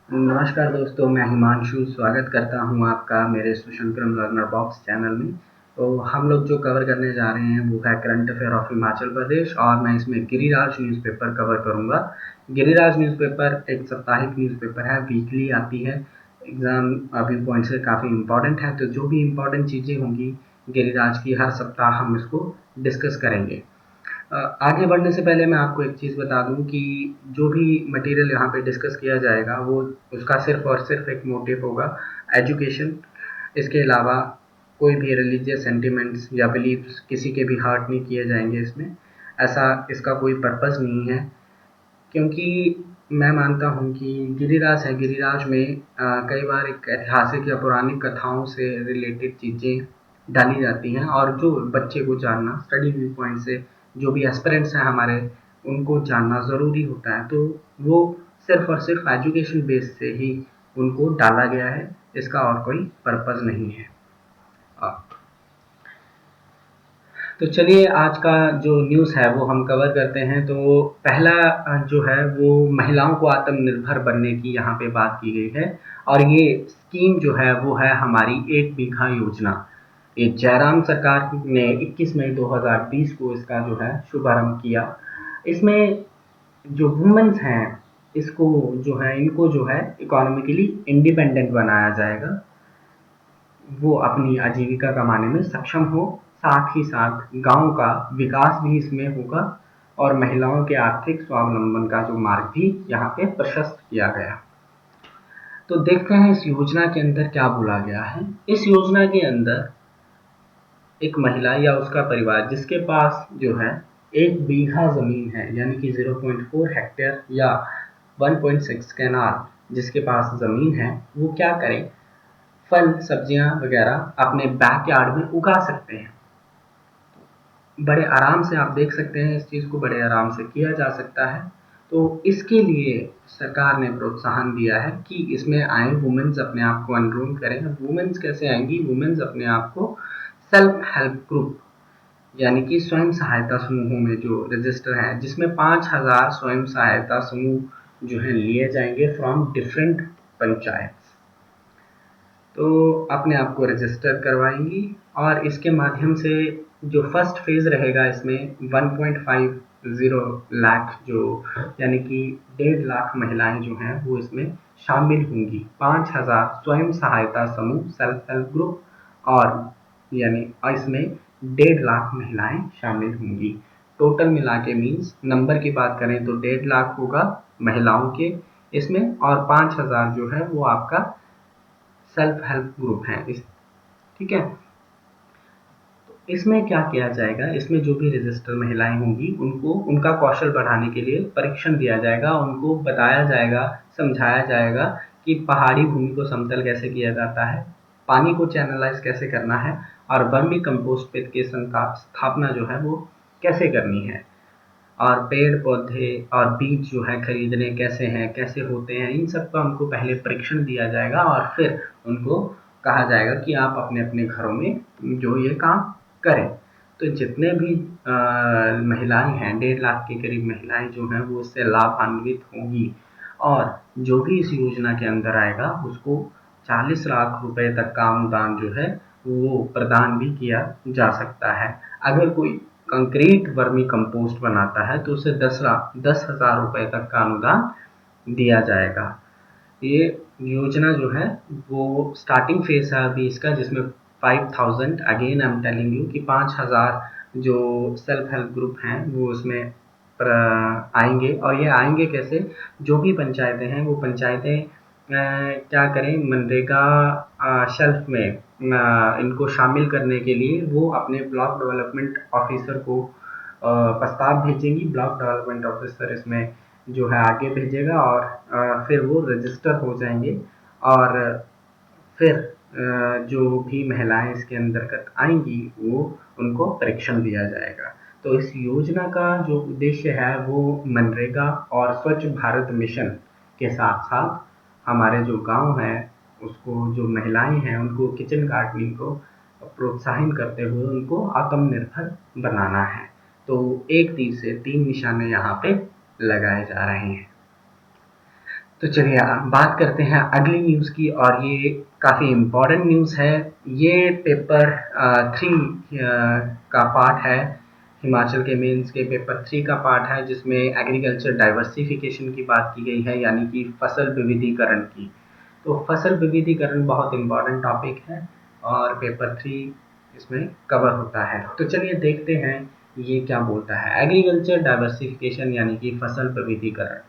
नमस्कार दोस्तों, मैं हिमांशु स्वागत करता हूँ आपका मेरे सुशंकरम लर्नर बॉक्स चैनल में। तो हम लोग जो कवर करने जा रहे हैं वो है current affair of Himachal Pradesh और मैं इसमें गिरिराज न्यूज़पेपर कवर करूँगा। गिरिराज न्यूज़पेपर एक साप्ताहिक न्यूज़पेपर है, वीकली आती है। एग्ज़ाम व्यू पॉइंट से काफ़ी इम्पोर्टेंट है, तो जो भी इम्पोर्टेंट चीज़ें होंगी गिरिराज की हर सप्ताह हम इसको डिस्कस करेंगे। आगे बढ़ने से पहले मैं आपको एक चीज़ बता दूं कि जो भी मटेरियल यहाँ पे डिस्कस किया जाएगा वो उसका सिर्फ और सिर्फ एक मोटिव होगा, एजुकेशन। इसके अलावा कोई भी रिलीजियस सेंटिमेंट्स या बिलीव्स किसी के भी हर्ट नहीं किए जाएंगे इसमें। ऐसा इसका कोई पर्पज़ नहीं है, क्योंकि मैं मानता हूँ कि गिरिराज है, गिरिराज में कई बार एक ऐतिहासिक या पौराणिक कथाओं से रिलेटेड चीज़ें डाली जाती हैं और जो बच्चे को जानना स्टडी व्यू पॉइंट से, जो भी एस्पिरेंट्स हैं हमारे, उनको जानना ज़रूरी होता है। तो वो सिर्फ और सिर्फ एजुकेशन बेस से ही उनको डाला गया है, इसका और कोई पर्पज़ नहीं है। तो चलिए आज का जो न्यूज़ है वो हम कवर करते हैं। तो पहला जो है वो महिलाओं को आत्मनिर्भर बनने की यहाँ पे बात की गई है और ये स्कीम जो है वो है हमारी एक बीघा योजना। ये जयराम सरकार ने 21 मई 2020 को इसका जो है शुभारंभ किया। इसमें जो वुमेन्स हैं इसको जो है इनको जो है इकोनॉमिकली इंडिपेंडेंट बनाया जाएगा, वो अपनी आजीविका कमाने में सक्षम हो। साथ ही साथ गांव का विकास भी इसमें होगा और महिलाओं के आर्थिक स्वावलंबन का जो मार्ग भी यहाँ पे प्रशस्त किया गया। तो देखते हैं इस योजना के अंदर क्या बोला गया है। इस योजना के अंदर एक महिला या उसका परिवार जिसके पास जो है 1 बीघा जमीन है, यानी कि 0.4 हेक्टेयर या 1.6 कैनाल जिसके पास जमीन है, वो क्या करे, फल सब्जियां वगैरह अपने बैकयार्ड में उगा सकते हैं। बड़े आराम से आप देख सकते हैं, इस चीज़ को बड़े आराम से किया जा सकता है। तो इसके लिए सरकार ने प्रोत्साहन दिया है कि इसमें आए वुमेन्स अपने आप को एनरोल करें। वुमेन्स कैसे आएंगी? वुमेन्स अपने आप को सेल्फ हेल्प ग्रुप यानी कि स्वयं सहायता समूहों में जो रजिस्टर हैं, जिसमें 5,000 स्वयं सहायता समूह जो हैं लिए जाएंगे फ्रॉम डिफरेंट पंचायत, तो अपने आप को रजिस्टर करवाएंगी और इसके माध्यम से जो फर्स्ट फेज़ रहेगा इसमें 1.50 लाख जो यानी कि 1.5 लाख महिलाएं जो हैं वो इसमें शामिल होंगी। 5,000 स्वयं सहायता समूह सेल्फ हेल्प ग्रुप और यानी इसमें 1.5 लाख महिलाएं शामिल होंगी। टोटल मिला के मीन्स नंबर की बात करें तो 1.5 लाख होगा महिलाओं के इसमें और 5,000 जो है वो आपका सेल्फ हेल्प ग्रुप है इस, ठीक है। तो इसमें क्या किया जाएगा, इसमें जो भी रजिस्टर महिलाएं होंगी उनको उनका कौशल बढ़ाने के लिए परीक्षण दिया जाएगा, उनको बताया जाएगा, समझाया जाएगा कि पहाड़ी भूमि को समतल कैसे किया जाता है, पानी को चैनलाइज कैसे करना है और वर्मी कंपोस्ट पिट की स्थापना जो है वो कैसे करनी है, और पेड़ पौधे और बीज जो है खरीदने कैसे हैं, कैसे होते हैं, इन सब का उनको पहले परीक्षण दिया जाएगा और फिर उनको कहा जाएगा कि आप अपने अपने घरों में जो ये काम करें। तो जितने भी महिलाएं हैं, 1.5 लाख के करीब महिलाएं जो हैं वो इससे लाभान्वित होंगी और जो भी इस योजना के अंदर आएगा उसको 40 लाख रुपए तक का अनुदान जो है वो प्रदान भी किया जा सकता है। अगर कोई कंक्रीट वर्मी कंपोस्ट बनाता है तो उसे 10,000 रुपए तक का अनुदान दिया जाएगा। ये योजना जो है वो स्टार्टिंग फेज है अभी इसका, जिसमें 5,000 again I am telling you कि 5,000 जो सेल्फ हेल्प ग्रुप हैं वो उसमें आएंगे। और ये आएंगे कैसे? जो भी पंचायतें हैं वो पंचायतें क्या करें, मनरेगा शेल्फ में इनको शामिल करने के लिए वो अपने ब्लॉक डेवलपमेंट ऑफिसर को प्रस्ताव भेजेंगी। ब्लॉक डेवलपमेंट ऑफिसर इसमें जो है आगे भेजेगा और फिर वो रजिस्टर हो जाएंगे और फिर जो भी महिलाएं इसके अंतर्गत आएंगी वो उनको परीक्षण दिया जाएगा। तो इस योजना का जो उद्देश्य है वो मनरेगा और स्वच्छ भारत मिशन के साथ साथ हमारे जो गांव हैं उसको, जो महिलाएं हैं उनको किचन गार्डनिंग को प्रोत्साहन करते हुए उनको आत्मनिर्भर बनाना है। तो एक तीर से 3 निशाने यहाँ पे लगाए जा रहे हैं। तो चलिए बात करते हैं अगली न्यूज़ की, और ये काफ़ी इम्पोर्टेंट न्यूज़ है। ये पेपर 3 का पार्ट है। हिमाचल के मेंस के पेपर 3 का पार्ट है, जिसमें एग्रीकल्चर डाइवर्सिफिकेशन की बात की गई है, यानी कि फसल विविधीकरण की। तो फसल विविधीकरण बहुत इम्पोर्टेंट टॉपिक है और पेपर 3 इसमें कवर होता है। तो चलिए देखते हैं ये क्या बोलता है। एग्रीकल्चर डाइवर्सिफिकेशन यानी कि फसल विविधीकरण।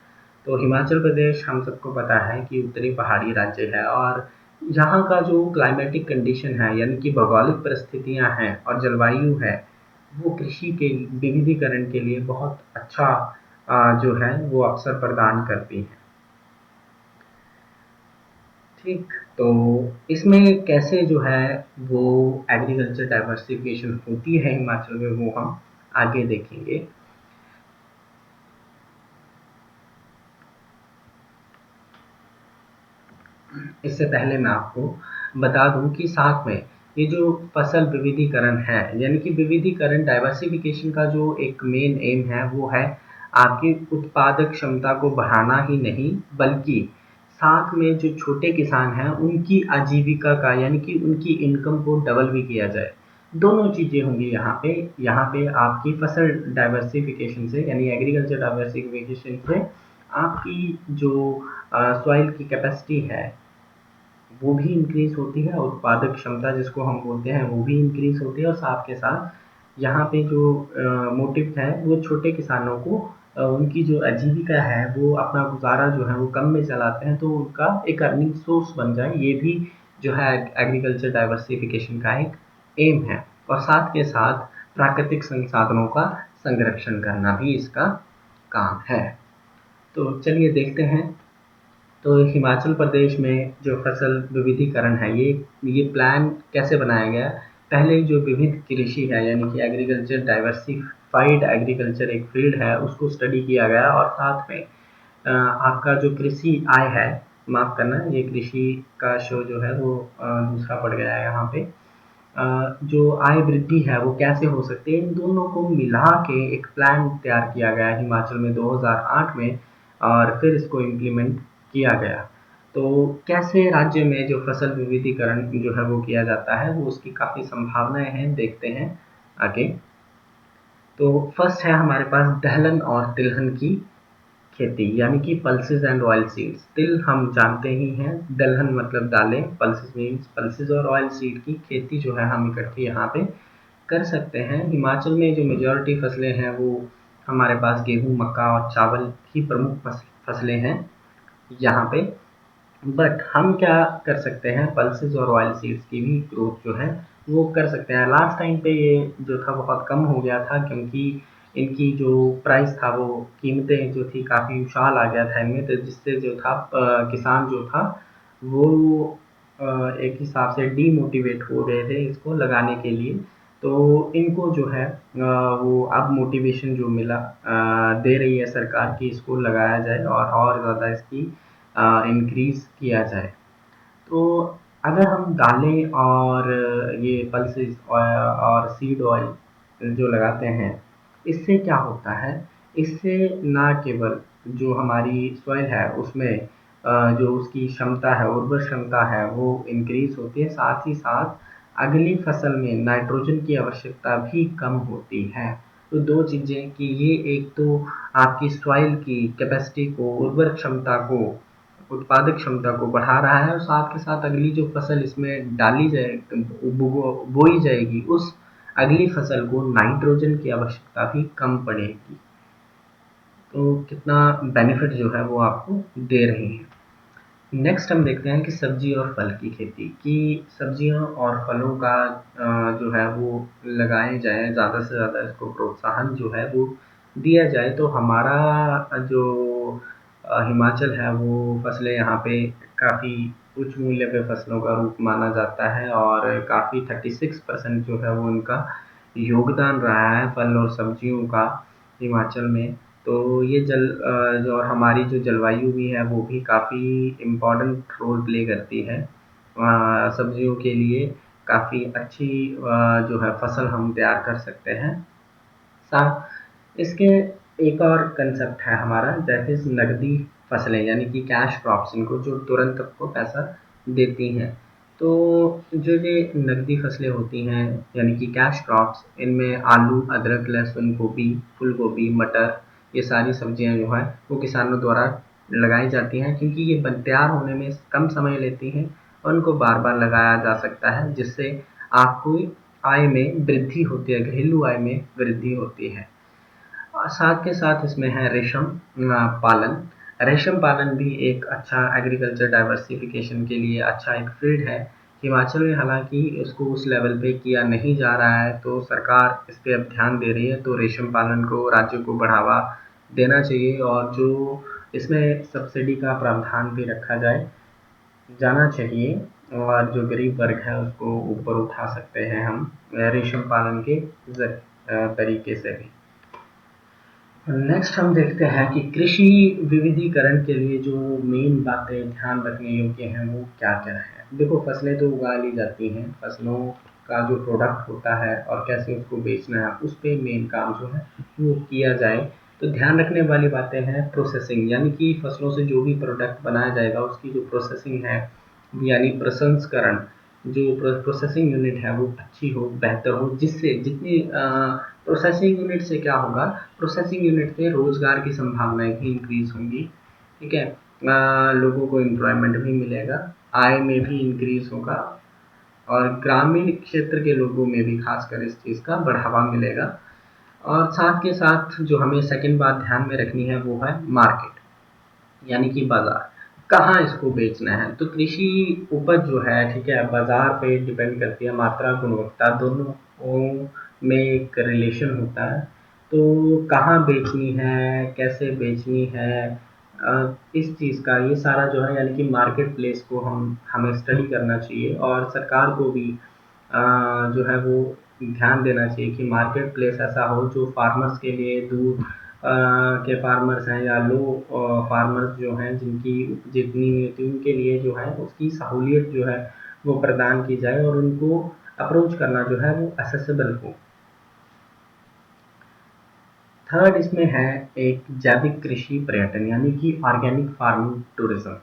तो हिमाचल प्रदेश हम सबको पता है कि उत्तरी पहाड़ी राज्य है, और यहाँ का जो क्लाइमेटिक कंडीशन है यानी कि भौगोलिक परिस्थितियाँ हैं और जलवायु है, वो कृषि के विविधीकरण के लिए बहुत अच्छा जो है वो अवसर प्रदान करती है। ठीक, तो इसमें कैसे जो है वो एग्रीकल्चर डाइवर्सिफिकेशन होती है हिमाचल में, वो हम आगे देखेंगे। इससे पहले मैं आपको बता दूं कि साथ में ये जो फसल विविधीकरण है, यानी कि विविधीकरण डाइवर्सिफिकेशन का जो एक मेन एम है वो है आपकी उत्पादक क्षमता को बढ़ाना ही नहीं, बल्कि साथ में जो छोटे किसान हैं उनकी आजीविका का यानी कि उनकी इनकम को डबल भी किया जाए। दोनों चीज़ें होंगी यहाँ पे आपकी फसल डाइवर्सिफिकेशन से, यानी एग्रीकल्चर डाइवर्सिफिकेशन से आपकी जो सॉइल की कैपेसिटी है वो भी इंक्रीज होती है, उत्पादक क्षमता जिसको हम बोलते हैं वो भी इंक्रीज होती है, और साथ के साथ यहाँ पे जो मोटिव है वो छोटे किसानों को उनकी जो आजीविका है वो अपना गुजारा जो है वो कम में चलाते हैं, तो उनका एक अर्निंग सोर्स बन जाए, ये भी जो है एग्रीकल्चर डाइवर्सिफिकेशन का एक एम है। और साथ के साथ प्राकृतिक संसाधनों का संरक्षण करना भी इसका काम है। तो चलिए देखते हैं। तो हिमाचल प्रदेश में जो फसल विविधीकरण है, ये प्लान कैसे बनाया गया। पहले जो विविध कृषि है यानी कि एग्रीकल्चर डाइवर्सिफाइड एग्रीकल्चर एक फील्ड है, उसको स्टडी किया गया, और साथ में आपका जो कृषि आय है, माफ़ करना ये कृषि का शो जो है वो दूसरा पड़ गया है यहाँ पे। जो आय वृद्धि है वो कैसे हो सकती है, इन दोनों को मिला के एक प्लान तैयार किया गया हिमाचल में 2008 में, और फिर इसको इम्प्लीमेंट किया गया। तो कैसे राज्य में जो फसल विविधीकरण जो है वो किया जाता है, वो उसकी काफ़ी संभावनाएं हैं, देखते हैं आगे। तो फर्स्ट है हमारे पास दलहन और तिलहन की खेती, यानी कि पल्सेस एंड ऑयल सीड्स। तिल हम जानते ही हैं, दलहन मतलब दालें, पल्सेस मीन्स पल्सेस, और ऑयल सीड की खेती जो है हम इकट्ठी यहाँ पे कर सकते हैं। हिमाचल में जो मेजॉरिटी फसलें हैं वो हमारे पास गेहूँ, मक्का और चावल ही प्रमुख फसलें हैं यहाँ पे। बट हम क्या कर सकते हैं, पल्सेस और ऑयल सीड्स की भी ग्रोथ जो है वो कर सकते हैं। लास्ट टाइम पे ये जो था बहुत कम हो गया था, क्योंकि इनकी जो प्राइस था वो कीमतें जो थी काफ़ी उछाल आ गया था इनमें, तो जिससे जो था किसान जो था वो एक हिसाब से डीमोटिवेट हो गए थे इसको लगाने के लिए। तो इनको जो है वो अब मोटिवेशन जो मिला दे रही है सरकार की इसको लगाया जाए और ज़्यादा इसकी इंक्रीज़ किया जाए। तो अगर हम दालें और ये पल्सेस और सीड ऑयल जो लगाते हैं, इससे क्या होता है, इससे ना केवल जो हमारी सॉइल है उसमें जो उसकी क्षमता है, उर्वर क्षमता है वो इंक्रीज होती है, साथ ही साथ अगली फसल में नाइट्रोजन की आवश्यकता भी कम होती है। तो दो चीज़ें कि ये एक तो आपकी सॉइल की कैपेसिटी को, उर्वर क्षमता को, उत्पादक क्षमता को बढ़ा रहा है, और साथ के साथ अगली जो फसल इसमें डाली जाए बोई जाएगी, उस अगली फसल को नाइट्रोजन की आवश्यकता भी कम पड़ेगी। तो कितना बेनिफिट जो है वो आपको दे रही है। नेक्स्ट हम देखते हैं कि सब्जी और फल की खेती, कि सब्जियों और फलों का जो है वो लगाए जाए, ज़्यादा से ज़्यादा इसको प्रोत्साहन जो है वो दिया जाए। तो हमारा जो हिमाचल है वो फसलें यहाँ पे काफ़ी उच्च मूल्य पे फसलों का रूप माना जाता है, और काफ़ी 36% जो है वो उनका योगदान रहा है फल और सब्जियों का हिमाचल में। तो ये जो हमारी जो जलवायु भी है वो भी काफ़ी इम्पोर्टेंट रोल प्ले करती है। सब्जियों के लिए काफ़ी अच्छी जो है फसल हम तैयार कर सकते हैं। सा इसके एक और कंसेप्ट है हमारा, दैट इज़ नकदी फसलें यानी कि कैश क्रॉप्स, इनको जो तुरंत आपको पैसा देती हैं। तो जो ये नकदी फसलें होती हैं यानी कि कैश क्रॉप्स, इनमें आलू, अदरक, लहसुन, गोभी, फूल गोभी, मटर, ये सारी सब्जियां जो है वो किसानों द्वारा लगाई जाती हैं, क्योंकि ये तैयार होने में कम समय लेती हैं और उनको बार बार लगाया जा सकता है, जिससे आपको आय में वृद्धि होती है, घरेलू आय में वृद्धि होती है। और साथ के साथ इसमें है रेशम पालन। रेशम पालन भी एक अच्छा एग्रीकल्चर डाइवर्सिफिकेशन के लिए अच्छा एक फील्ड है। हिमाचल में हालांकि इसको उस लेवल पे किया नहीं जा रहा है, तो सरकार इस पे अब ध्यान दे रही है, तो रेशम पालन को राज्य को बढ़ावा देना चाहिए और जो इसमें सब्सिडी का प्रावधान भी रखा जाना चाहिए और जो गरीब वर्ग है उसको ऊपर उठा सकते हैं हम रेशम पालन के तरीके से भी। नेक्स्ट हम देखते हैं कि कृषि विविधीकरण के लिए जो मेन बातें ध्यान रखने योग्य हैं वो क्या-क्या हैं। देखो, फसलें तो उगा ली जाती हैं, फसलों का जो प्रोडक्ट होता है और कैसे उसको बेचना है, उस पे मेन काम जो है वो किया जाए। तो ध्यान रखने वाली बातें हैं प्रोसेसिंग, यानी कि फसलों से जो भी प्रोडक्ट बनाया जाएगा उसकी जो प्रोसेसिंग है यानी प्रसंस्करण, जो प्रोसेसिंग यूनिट है वो अच्छी हो, बेहतर हो, जिससे जितनी प्रोसेसिंग यूनिट से क्या होगा, प्रोसेसिंग यूनिट से रोजगार की संभावनाएं भी इंक्रीज होंगी। ठीक है, लोगों को एम्प्लॉयमेंट भी मिलेगा, आय में भी इंक्रीज होगा और ग्रामीण क्षेत्र के लोगों में भी खासकर इस चीज़ का बढ़ावा मिलेगा। और साथ के साथ जो हमें सेकंड बात ध्यान में रखनी है वो है मार्केट, यानी कि बाजार, कहाँ इसको बेचना है। तो कृषि उपज जो है, ठीक है, बाजार पे डिपेंड करती है, मात्रा गुणवत्ता दोनों में एक रिलेशन होता है। तो कहाँ बेचनी है, कैसे बेचनी है, इस चीज़ का ये सारा जो है यानी कि मार्केट प्लेस को हमें स्टडी करना चाहिए और सरकार को भी जो है वो ध्यान देना चाहिए कि मार्केट प्लेस ऐसा हो जो फार्मर्स के लिए, दूर के फार्मर्स हैं या लो फार्मर्स जो हैं जिनकी जितनी नहीं होती उनके लिए जो है उसकी सहूलियत जो है वो प्रदान की जाए और उनको अप्रोच करना जो है वो एक्सेसिबल हो। थर्ड इसमें है एक जैविक कृषि पर्यटन, यानी कि ऑर्गेनिक फार्मिंग टूरिज्म।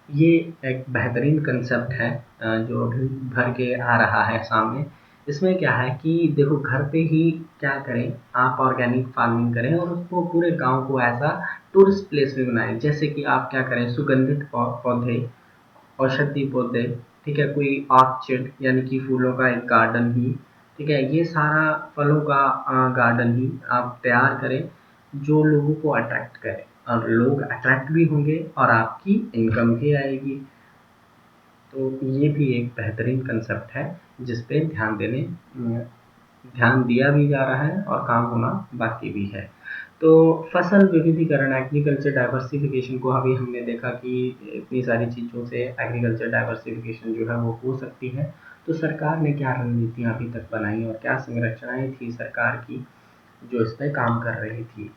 ये एक बेहतरीन कंसेप्ट है जो अभी भर के आ रहा है सामने। इसमें क्या है कि देखो, घर पे ही क्या करें, आप ऑर्गेनिक फार्मिंग करें और उसको पूरे गांव को ऐसा टूरिस्ट प्लेस में बनाएं। जैसे कि आप क्या करें, सुगंधित पौधे, औषधि पौधे, ठीक है, कोई ऑर्चिड यानी कि फूलों का एक गार्डन ही, ठीक है, ये सारा फलों का गार्डन ही आप तैयार करें जो लोगों को अट्रैक्ट करे और लोग अट्रैक्ट भी होंगे और आपकी इनकम भी आएगी। तो ये भी एक बेहतरीन कंसेप्ट है जिस पे ध्यान दिया भी जा रहा है और काम होना बाकी भी है। तो फसल विविधीकरण, एग्रीकल्चर डाइवर्सिफिकेशन को अभी हमने देखा कि इतनी सारी चीज़ों से एग्रीकल्चर डाइवर्सिफिकेशन जो है वो हो सकती है। तो सरकार ने क्या रणनीतियाँ अभी तक बनाई और क्या संरचनाएं थी सरकार की जो इस पे काम कर रही थी।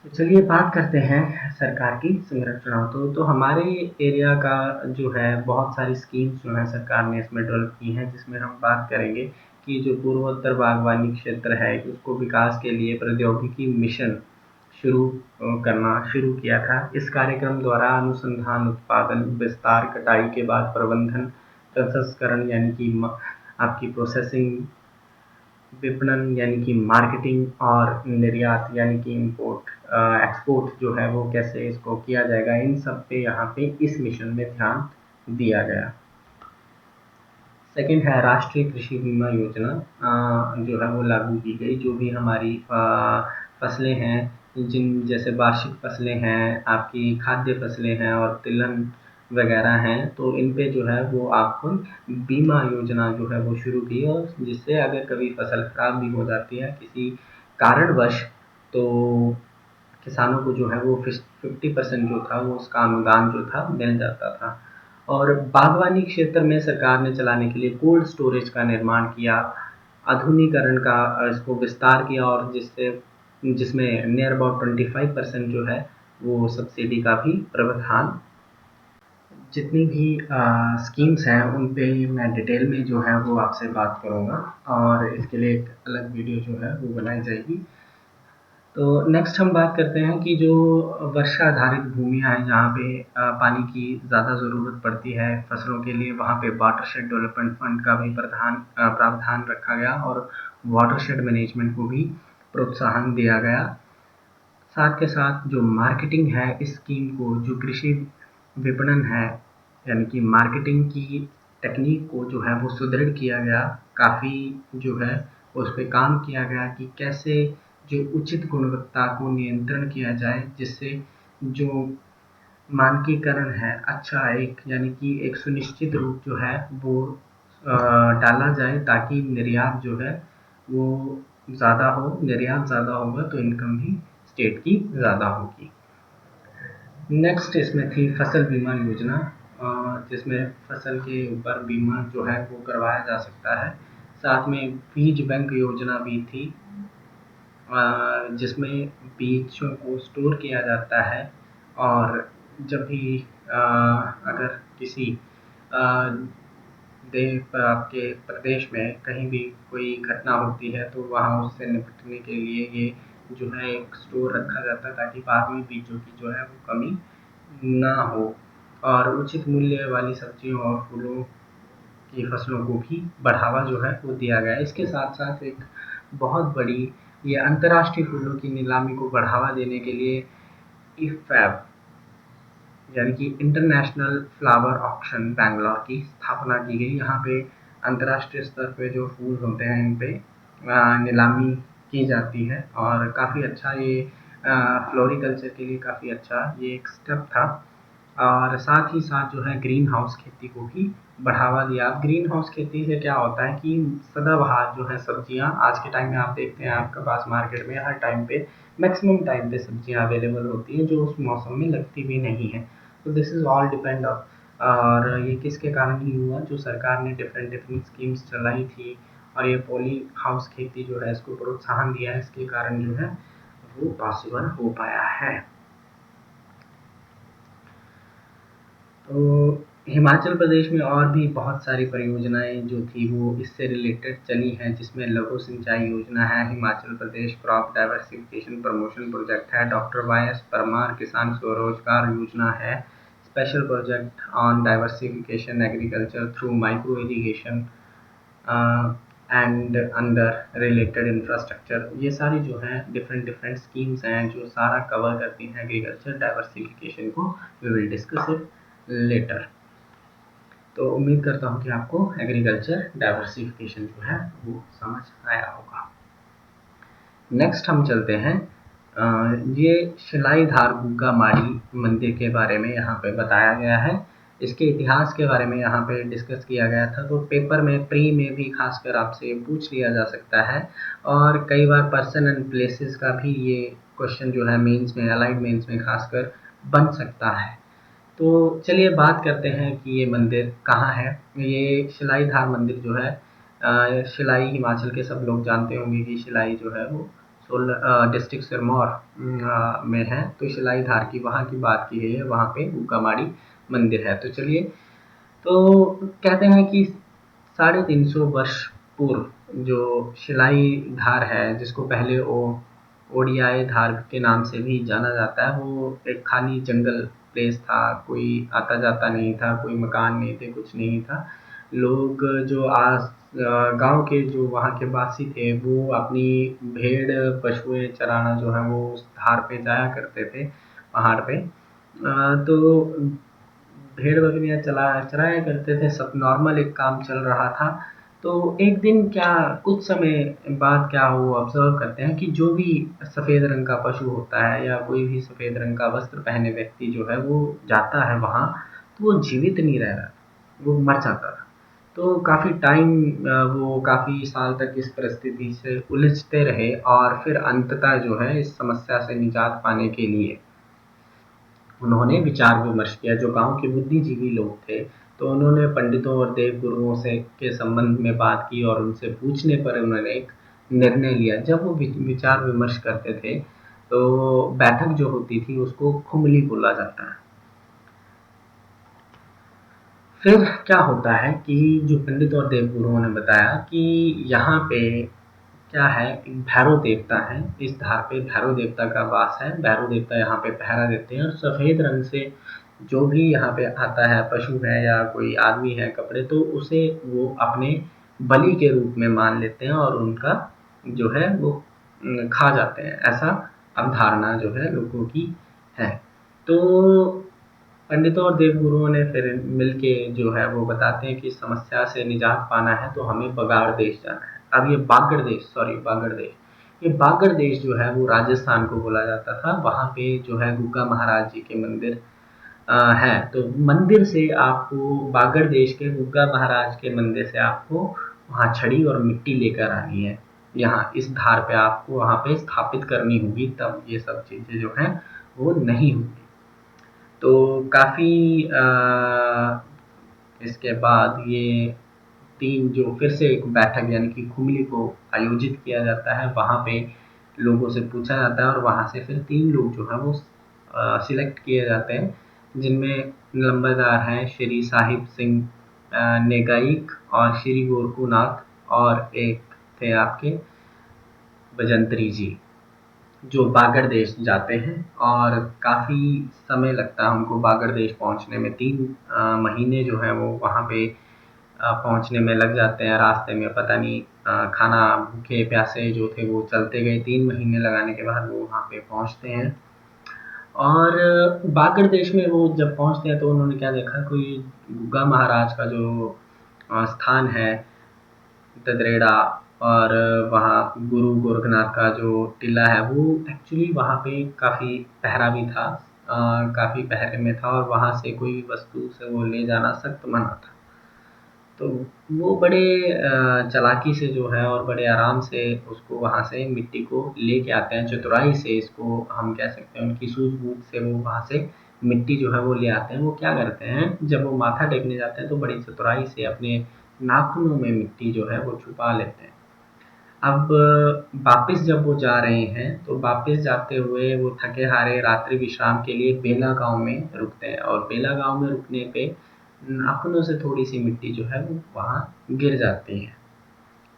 तो चलिए बात करते हैं सरकार की संरचनाओं। तो हमारे एरिया का जो है बहुत सारी स्कीम्स जो है सरकार ने इसमें डेवलप की हैं, जिसमें हम बात करेंगे कि जो पूर्वोत्तर बागवानी क्षेत्र है उसको विकास के लिए प्रौद्योगिकी मिशन करना शुरू किया था। इस कार्यक्रम द्वारा अनुसंधान, उत्पादन, विस्तार, कटाई के बाद प्रबंधन, प्रसंस्करण यानी कि आपकी प्रोसेसिंग, विपणन यानी कि मार्केटिंग और निर्यात यानी कि इंपोर्ट एक्सपोर्ट जो है वो कैसे इसको किया जाएगा, इन सब पे यहाँ पे इस मिशन में ध्यान दिया गया। सेकंड है राष्ट्रीय कृषि बीमा योजना, जो है वो लागू की गई। जो भी हमारी फसलें हैं, जिन जैसे वार्षिक फसलें हैं, आपकी खाद्य फसलें हैं और तिलहन वगैरह हैं, तो इन पे जो है वो आपको बीमा योजना जो है वो शुरू की और जिससे अगर कभी फसल खराब भी हो जाती है किसी कारणवश, तो किसानों को जो है वो 50% जो था वो उसका अनुदान जो था मिल जाता था। और बागवानी क्षेत्र में सरकार ने चलाने के लिए कोल्ड स्टोरेज का निर्माण किया, आधुनिकीकरण का इसको विस्तार किया और जिसमें नियर अबाउट 25% जो है वो सब्सिडी का भी प्रावधान। जितनी भी स्कीम्स हैं उन पे मैं डिटेल में जो है वो आपसे बात करूँगा और इसके लिए एक अलग वीडियो जो है वो बनाई जाएगी। तो नेक्स्ट हम बात करते हैं कि जो वर्षा आधारित भूमियाँ हैं जहाँ पे पानी की ज़्यादा ज़रूरत पड़ती है फसलों के लिए, वहाँ पे वाटरशेड डेवलपमेंट फंड का भी प्रावधान रखा गया और वाटरशेड मैनेजमेंट को भी प्रोत्साहन दिया गया। साथ के साथ जो मार्केटिंग है इस स्कीम को, जो कृषि विपणन है यानी कि मार्केटिंग की टेक्नीक को जो है वो सुदृढ़ किया गया। काफ़ी जो है उस पे काम किया गया कि कैसे जो उचित गुणवत्ता को नियंत्रण किया जाए, जिससे जो मानकीकरण है अच्छा एक यानी कि एक सुनिश्चित रूप जो है वो डाला जाए, ताकि निर्यात जो है वो ज़्यादा हो। निर्यात ज़्यादा होगा तो इनकम भी स्टेट की ज़्यादा होगी। नेक्स्ट इसमें थी फसल बीमा योजना, जिसमें फसल के ऊपर बीमा जो है वो करवाया जा सकता है। साथ में बीज बैंक योजना भी थी, जिसमें बीजों को स्टोर किया जाता है और जब भी अगर किसी आपके प्रदेश में कहीं भी कोई घटना होती है तो वहाँ उससे निपटने के लिए ये जो है एक स्टोर रखा जाता है, ताकि बाद में बीजों की जो है वो कमी ना हो। और उचित मूल्य वाली सब्जियों और फूलों की फसलों को भी बढ़ावा जो है वो दिया गया है। इसके साथ साथ एक बहुत बड़ी ये अंतर्राष्ट्रीय फूलों की नीलामी को बढ़ावा देने के लिए इफैब यानी कि इंटरनेशनल फ्लावर ऑक्शन बैंगलोर की स्थापना की गई। यहाँ पे अंतर्राष्ट्रीय स्तर पे जो फूल होते हैं इन पे नीलामी की जाती है और काफ़ी अच्छा ये फ्लोरिकल्चर के लिए काफ़ी अच्छा ये एक स्टेप था। और साथ ही साथ जो है ग्रीन हाउस खेती को भी बढ़ावा दिया। अब ग्रीन हाउस खेती से क्या होता है कि सदाबहार जो है सब्जियां आज के टाइम में आप देखते हैं आपके पास मार्केट में हर टाइम पे मैक्सिमम टाइम पे सब्जियां अवेलेबल होती हैं जो उस मौसम में लगती भी नहीं है। तो this is all depend on, और ये किसके कारण ही हुआ, जो सरकार ने डिफरेंट डिफरेंट स्कीम्स चलाई थी और ये पॉली हाउस खेती जो है इसको प्रोत्साहन दिया है, इसके कारण जो है वो पॉसिबल हो पाया है। तो हिमाचल प्रदेश में और भी बहुत सारी परियोजनाएं जो थी वो इससे रिलेटेड चली हैं, जिसमें लघु सिंचाई योजना है, Himachal Pradesh crop diversification promotion project है, डॉक्टर वाई एस परमार किसान स्वरोजगार योजना है, special project on diversification agriculture through micro irrigation and under related infrastructure. ये सारी जो हैं डिफरेंट डिफरेंट स्कीम्स हैं जो सारा कवर करती हैं एग्रीकल्चर डाइवर्सिफिकेशन को। We will discuss it later. तो उम्मीद करता हूँ कि आपको एग्रीकल्चर डाइवर्सिफिकेशन जो है वो समझ आया होगा। नेक्स्ट हम चलते हैं, ये शिलाईधार गुग्गा माड़ी मंदिर के बारे में यहाँ पे बताया गया है। इसके इतिहास के बारे में यहाँ पे डिस्कस किया गया था। तो पेपर में प्री में भी खासकर आपसे पूछ लिया जा सकता है और कई बार पर्सन एंड प्लेसेस का भी ये क्वेश्चन जो है मेंस में, अलाइड मेंस में खासकर बन सकता है। तो चलिए बात करते हैं कि ये मंदिर कहाँ है। ये शिलाईधार मंदिर जो है, शिलाई हिमाचल के सब लोग जानते होंगे कि शिलाई जो है वो डिस्ट्रिक्ट सिरमौर में है। तो शिलाईधार की वहाँ की बात की गई है, वहाँ पे गुग्गा माड़ी मंदिर है। तो चलिए, तो कहते हैं कि 350 वर्ष पूर्व जो शिलाई धार है, जिसको पहले ओडियाई धार के नाम से भी जाना जाता है, वो एक खाली जंगल प्लेस था, कोई आता जाता नहीं था, कोई मकान नहीं थे, कुछ नहीं था। लोग जो गांव के जो वहाँ के वासी थे वो अपनी भेड़ पशुएं चराना जो है वो उस धार पे जाया करते थे, पहाड़ पे। तो भेड़ बकरियाँ चराया करते थे, सब नॉर्मल एक काम चल रहा था। तो एक दिन क्या, कुछ समय बाद क्या वो ऑब्जर्व करते हैं कि जो भी सफ़ेद रंग का पशु होता है या कोई भी सफ़ेद रंग का वस्त्र पहने व्यक्ति जो है वो जाता है वहाँ, तो वो जीवित नहीं रह रहा, वो मर जाता था। तो काफ़ी टाइम वो काफ़ी साल तक इस परिस्थिति से उलझते रहे और फिर अंततः जो है इस समस्या से निजात पाने के लिए उन्होंने विचार विमर्श किया। जो गांव के बुद्धिजीवी लोग थे, तो उन्होंने पंडितों और देव गुरुओं से के संबंध में बात की और उनसे पूछने पर उन्होंने एक निर्णय लिया। जब वो विचार विमर्श करते थे तो बैठक जो होती थी उसको खुमली बोला जाता है। फिर क्या होता है कि जो पंडित और देव गुरुओं ने बताया कि यहाँ पे क्या है, एक भैरव देवता है। इस धार पे भैरव देवता का वास है। भैरव देवता यहाँ पे पहरा देते हैं और सफ़ेद रंग से जो भी यहाँ पे आता है, पशु है या कोई आदमी है कपड़े, तो उसे वो अपने बलि के रूप में मान लेते हैं और उनका जो है वो खा जाते हैं। ऐसा अवधारणा जो है लोगों की है। तो पंडितों और देवगुरुओं ने फिर मिलके जो है वो बताते हैं कि इस समस्या से निजात पाना है तो हमें बगाड़ देश जाना है। अब ये बागड़ देश, ये बागड़ देश जो है वो राजस्थान को बोला जाता था। वहाँ पे जो है गुग्गा महाराज जी के मंदिर है। तो मंदिर से आपको, बागड़ देश के गुग्गा महाराज के मंदिर से आपको वहाँ छड़ी और मिट्टी लेकर आनी है। यहाँ इस धार पे आपको वहाँ पे स्थापित करनी होगी, तब ये सब चीज़ें जो हैं वो नहीं होंगी। तो काफ़ी इसके बाद ये 3 जो फिर से एक बैठक यानी कि कुमिली को आयोजित किया जाता है। वहाँ पे लोगों से पूछा जाता है और वहाँ से फिर 3 लोग जो हैं वो सिलेक्ट किए जाते हैं, जिनमें नंबरदार हैं श्री साहिब सिंह नेगाइक और श्री गोरखनाथ, और एक थे आपके बजंतरी जी, जो बागड़ देश जाते हैं। और काफ़ी समय लगता है उनको बागड़ देश पहुँचने में। 3 महीने जो हैं वो वहाँ पे पहुँचने में लग जाते हैं। रास्ते में पता नहीं खाना भूखे प्यासे जो थे वो चलते गए। 3 महीने लगाने के बाद वो वहाँ पे पहुँचते हैं। और बागड़ देश में वो जब पहुँचते हैं तो उन्होंने क्या देखा, कोई गुग्गा महाराज का जो स्थान है ददरेड़ा, और वहाँ गुरु गोरखनाथ का जो टीला है वो एक्चुअली वहाँ पे काफ़ी पहरा भी था, काफ़ी पहरे में था, और वहाँ से कोई वस्तु से वो ले जाना सख्त मना था। तो वो बड़े चालाकी से जो है और बड़े आराम से उसको वहाँ से मिट्टी को लेके आते हैं, चतुराई से इसको हम कह सकते हैं। उनकी सूझबूझ से वो वहाँ से मिट्टी जो है वो ले आते हैं। वो क्या करते हैं, जब वो माथा टेकने जाते हैं तो बड़ी चतुराई से अपने नाखूनों में मिट्टी जो है वो छुपा लेते हैं। अब वापस जब वो जा रहे हैं तो वापस जाते हुए वो थके हारे रात्रि विश्राम के लिए बेला गांव में रुकते हैं, और बेला गांव में रुकने पे नाखूनों से थोड़ी सी मिट्टी जो है वो वहाँ गिर जाती है।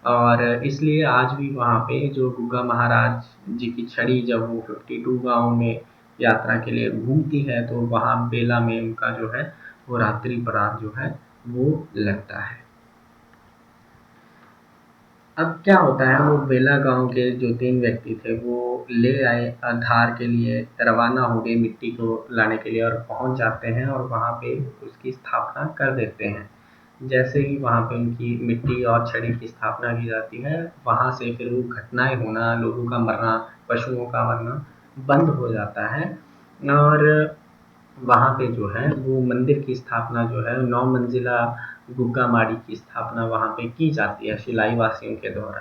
और इसलिए आज भी वहाँ पे जो गुग्गा महाराज जी की छड़ी जब वो 52 गांव में यात्रा के लिए घूमती है तो वहाँ बेला में उनका जो है वो रात्रि परार जो है वो लगता है। अब क्या होता है, वो बेला गांव के जो 3 व्यक्ति थे वो ले आए, धार के लिए रवाना हो गए मिट्टी को लाने के लिए, और पहुंच जाते हैं और वहां पे उसकी स्थापना कर देते हैं। जैसे ही वहां पे उनकी मिट्टी और छड़ी की स्थापना की जाती है, वहां से फिर वो घटनाएं होना, लोगों का मरना, पशुओं का मरना बंद हो जाता है। और वहाँ पे जो है वो मंदिर की स्थापना जो है 9 मंजिला गुग्गा माड़ी की स्थापना वहाँ पे की जाती है शिलाई वासियों के द्वारा।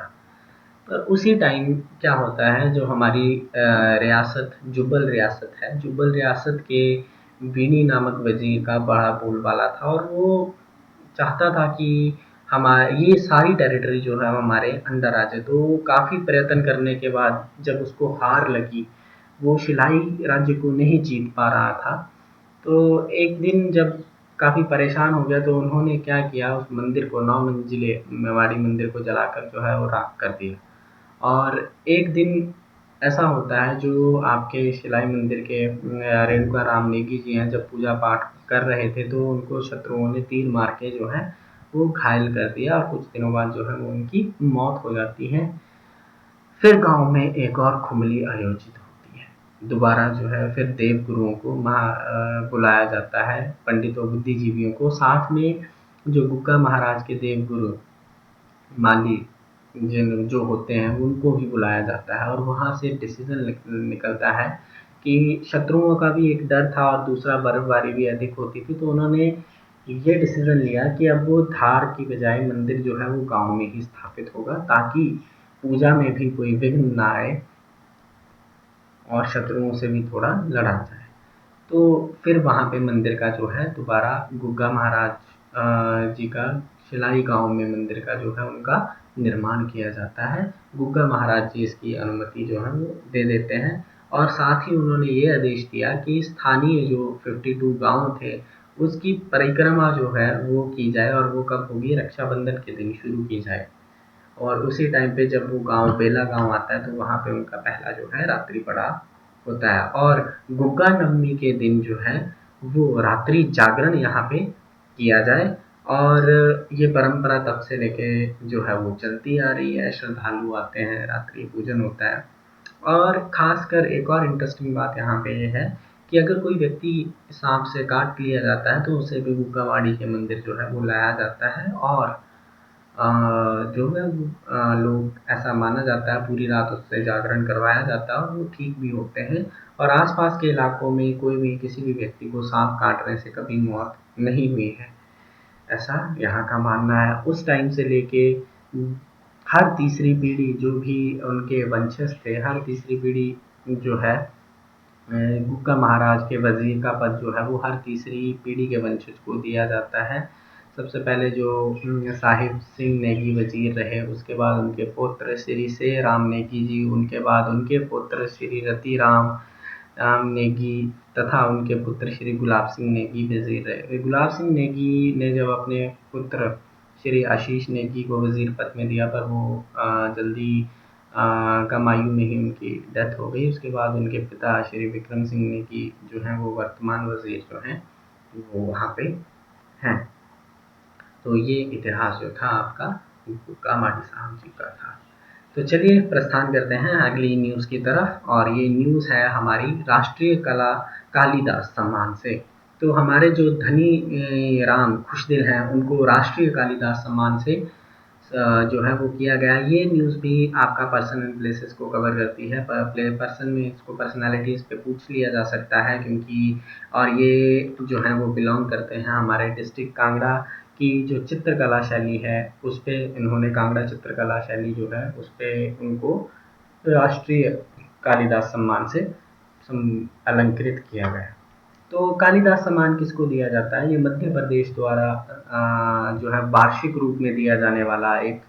पर उसी टाइम क्या होता है, जो हमारी रियासत जुब्बल रियासत है, जुब्बल रियासत के बीनी नामक वजीर का बड़ा बोलबाला था, और वो चाहता था कि हमारे ये सारी टेरिटरी जो है हमारे अंडर आ जाए। तो काफ़ी प्रयत्न करने के बाद जब उसको हार लगी, वो शिलाई राज्य को नहीं जीत पा रहा था, तो एक दिन जब काफ़ी परेशान हो गया तो उन्होंने क्या किया, उस मंदिर को 9 मंजिले मेवाड़ी मंदिर को जलाकर जो है वो राख कर दिया। और एक दिन ऐसा होता है, जो आपके शिलाई मंदिर के रेणुका राम नेगी जी हैं, जब पूजा पाठ कर रहे थे तो उनको शत्रुओं ने तीर मार के जो है वो घायल कर दिया, और कुछ दिनों बाद जो है वो उनकी मौत हो जाती है। फिर गांव में एक और खुमली आयोजित होती है। दोबारा जो है फिर देव गुरुओं को बुलाया जाता है, पंडितों बुद्धिजीवियों को, साथ में जो गुग्गा महाराज के देव गुरु माली जिन जो होते हैं उनको भी बुलाया जाता है। और वहाँ से डिसीजन निकलता है कि शत्रुओं का भी एक डर था और दूसरा बर्फबारी भी अधिक होती थी, तो उन्होंने ये डिसीजन लिया कि अब वो धार की बजाय मंदिर जो है वो गांव में ही स्थापित होगा, ताकि पूजा में भी कोई विघ्न ना आए और शत्रुओं से भी थोड़ा लड़ा जाए। तो फिर वहाँ पे मंदिर का जो है दोबारा गुग्गा महाराज जी का शिलाई गांव में मंदिर का जो है उनका निर्माण किया जाता है। गुग्गा महाराज जी इसकी अनुमति जो है वो दे देते हैं, और साथ ही उन्होंने ये आदेश दिया कि स्थानीय जो 52 गांव थे उसकी परिक्रमा जो है वो की जाए, और वो कब होगी, रक्षाबंधन के दिन शुरू की जाए। और उसी टाइम पे जब वो गांव बेला गांव आता है तो वहाँ पे उनका पहला जो है रात्रि पड़ाव होता है। और गुग्गा नवमी के दिन जो है वो रात्रि जागरण यहाँ पे किया जाए, और ये परंपरा तब से लेके जो है वो चलती आ रही है। श्रद्धालु आते हैं, रात्रि पूजन होता है। और खासकर एक और इंटरेस्टिंग बात यहाँ पे ये है कि अगर कोई व्यक्ति सांप से काट लिया जाता है तो उसे भी गुग्गावाड़ी के मंदिर जो है वो लाया जाता है, और जो है लोग ऐसा माना जाता है पूरी रात उससे जागरण करवाया जाता है और वो ठीक भी होते हैं। और आसपास के इलाकों में कोई भी किसी भी व्यक्ति को सांप काटने से कभी मौत नहीं हुई है, ऐसा यहाँ का मानना है। उस टाइम से लेके हर तीसरी पीढ़ी जो भी उनके वंशज थे, हर तीसरी पीढ़ी जो है गुप्ता महाराज के वजीर का पद जो है वो हर तीसरी पीढ़ी के वंशज को दिया जाता है। सबसे पहले जो साहिब सिंह नेगी वजीर रहे, उसके बाद उनके पुत्र श्री से राम नेगी जी, उनके बाद उनके पुत्र श्री रति राम नेगी तथा उनके पुत्र श्री गुलाब सिंह नेगी वजीर रहे। गुलाब सिंह नेगी ने जब अपने पुत्र श्री आशीष नेगी को वजीर पद में दिया, पर वो जल्दी कम आयु में ही उनकी डेथ हो गई। उसके बाद उनके पिता श्री विक्रम सिंह नेगी जो हैं वो वर्तमान वजीर जो हैं वो वहाँ पे हैं। तो ये इतिहास जो था आपका गुग्गा माटी साहब जी का था। तो चलिए प्रस्थान करते हैं अगली न्यूज़ की तरफ, और ये न्यूज़ है हमारी राष्ट्रीय कला कालिदास सम्मान से। तो हमारे जो धनी राम खुशदिल हैं उनको राष्ट्रीय कालिदास सम्मान से जो है वो किया गया। ये न्यूज़ भी आपका पर्सन एंड प्लेसेस को कवर करती है। पर्सन में इसको पर्सनालिटीज़ पे पूछ लिया जा सकता है, क्योंकि और ये जो है वो बिलोंग करते हैं हमारे डिस्ट्रिक्ट कांगड़ा की जो चित्रकला शैली है उस पे इन्होंने, कांगड़ा चित्रकला शैली जो है उस पे उनको राष्ट्रीय कालिदास सम्मान से अलंकृत किया गया। तो कालिदास सम्मान किसको दिया जाता है? ये मध्य प्रदेश द्वारा जो है वार्षिक रूप में दिया जाने वाला एक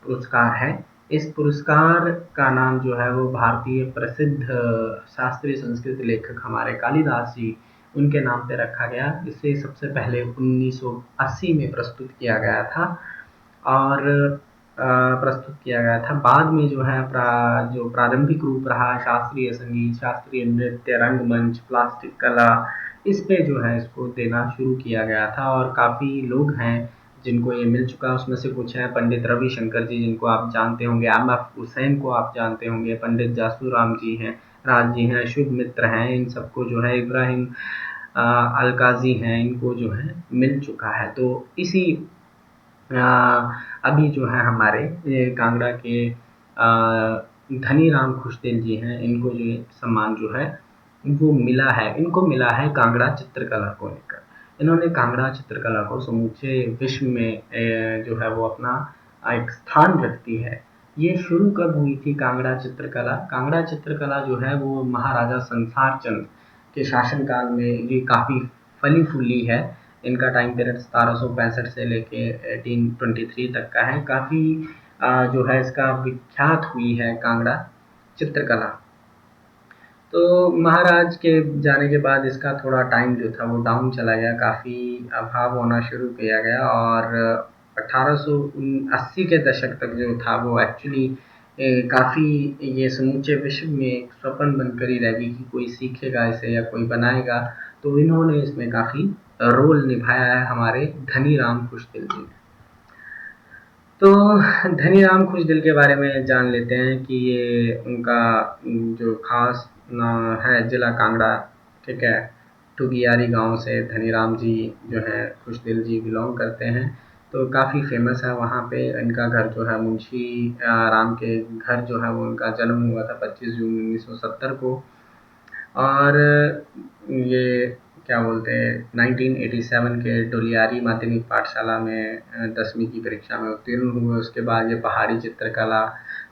पुरस्कार है। इस पुरस्कार का नाम जो है वो भारतीय प्रसिद्ध शास्त्रीय संस्कृत लेखक हमारे कालिदास जी उनके नाम पे रखा गया। इसे सबसे पहले 1980 में प्रस्तुत किया गया था, और प्रस्तुत किया गया था। बाद में जो है जो प्रारंभिक रूप रहा शास्त्रीय संगीत, शास्त्रीय नृत्य, रंगमंच, प्लास्टिक कला, इस पे जो है इसको देना शुरू किया गया था। और काफ़ी लोग हैं जिनको ये मिल चुका है। उसमें से कुछ हैं पंडित रविशंकर जी जिनको आप जानते होंगे, एम.एफ. हुसैन को आप जानते होंगे, पंडित जासूराम जी हैं, राज जी हैं, शुभ मित्र हैं, इन सबको जो है इब्राहिम अलकाजी हैं, इनको जो है मिल चुका है। तो इसी अभी जो है हमारे ये कांगड़ा के धनी राम खुशदिल जी हैं, इनको जो सम्मान जो है वो मिला है। इनको मिला है कांगड़ा चित्रकला को लेकर। इन्होंने कांगड़ा चित्रकला को समूचे विश्व में जो है वो अपना एक स्थान रखती है। ये शुरू कब हुई थी कांगड़ा चित्रकला? कांगड़ा चित्रकला जो है वो महाराजा संसार चंद के शासनकाल में ये काफ़ी फली फूली है। इनका टाइम पीरियड 1765 से लेके 1823 तक का है। काफ़ी जो है इसका विख्यात हुई है कांगड़ा चित्रकला। तो महाराज के जाने के बाद इसका थोड़ा टाइम जो था वो डाउन चला गया, काफ़ी अभाव होना शुरू किया गया, और 1880 के दशक तक जो था वो एक्चुअली काफ़ी ये समूचे विश्व में एक स्वप्न बनकर ही रह गई कि कोई सीखेगा इसे या कोई बनाएगा। तो इन्होंने इसमें काफ़ी रोल निभाया है हमारे धनी राम खुशदिल जी ने। तो धनी राम खुशदिल के बारे में जान लेते हैं कि ये उनका जो खास है जिला कांगड़ा, ठीक है, टुगियारी गांव से धनी राम जी जो है खुशदिल जी बिलोंग करते हैं। तो काफ़ी फेमस है वहाँ पे। इनका घर जो है मुंशी राम के घर जो है वो उनका जन्म हुआ था 25 जून 1970 को। और ये क्या बोलते हैं 1987 के डोलियारी माध्यमिक पाठशाला में 10वीं की परीक्षा में उत्तीर्ण हुए। उसके बाद ये पहाड़ी चित्रकला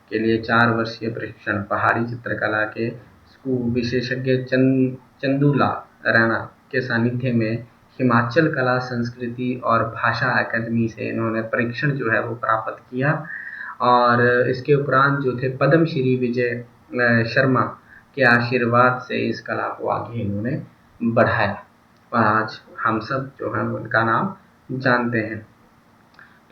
के लिए 4 वर्षीय प्रशिक्षण पहाड़ी चित्रकला के स्कूल विशेषज्ञ चंदूलाल राणा के सानिध्य में हिमाचल कला संस्कृति और भाषा अकादमी से इन्होंने परीक्षण जो है वो प्राप्त किया। और इसके उपरांत जो थे पद्मश्री विजय शर्मा के आशीर्वाद से इस कला को आगे इन्होंने बढ़ाया, और आज हम सब जो है उनका नाम जानते हैं।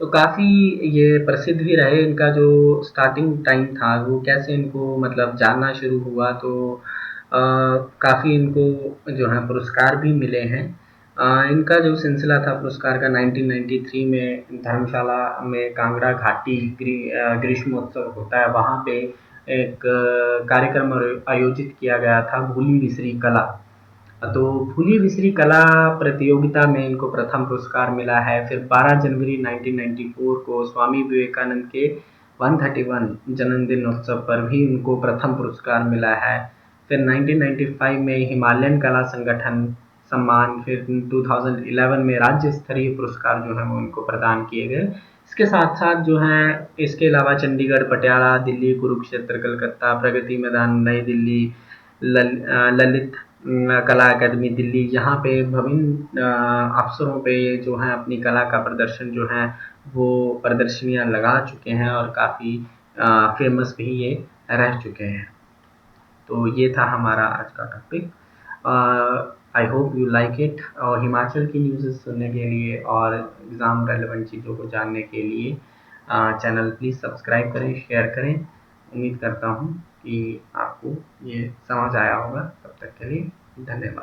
तो काफ़ी ये प्रसिद्ध भी रहे। इनका जो स्टार्टिंग टाइम था वो कैसे इनको मतलब जानना शुरू हुआ, तो काफ़ी इनको जो है पुरस्कार भी मिले हैं। इनका जो सिलसिला था पुरस्कार का 1993 में धर्मशाला में कांगड़ा घाटी ग्रीष्मोत्सव होता है, वहाँ पे एक कार्यक्रम आयोजित किया गया था, भूली बिसरी कला। तो भूली बिसरी कला प्रतियोगिता में इनको प्रथम पुरस्कार मिला है। फिर 12 जनवरी 1994 को स्वामी विवेकानंद के 131 जन्मदिन उत्सव पर भी उनको प्रथम पुरस्कार मिला है। फिर 1995 में हिमालयन कला संगठन सम्मान, फिर 2011 में राज्य स्तरीय पुरस्कार जो है वो इनको प्रदान किए गए। इसके साथ साथ जो है, इसके अलावा चंडीगढ़, पटियाला, दिल्ली, कुरुक्षेत्र, कलकत्ता, प्रगति मैदान नई दिल्ली, ललित कला अकादमी दिल्ली, यहाँ पे विभिन्न अवसरों पे जो है अपनी कला का प्रदर्शन जो है वो प्रदर्शनियाँ लगा चुके हैं और काफ़ी फेमस भी ये रह चुके हैं। तो ये था हमारा आज का topic. I hope you like it. और हिमाचल की न्यूज़ सुनने के लिए और एग्ज़ाम रेलेवेंट चीज़ों को जानने के लिए चैनल प्लीज़ सब्सक्राइब करें, शेयर करें। उम्मीद करता हूँ कि आपको ये समझ आया होगा। तब तक के लिए धन्यवाद।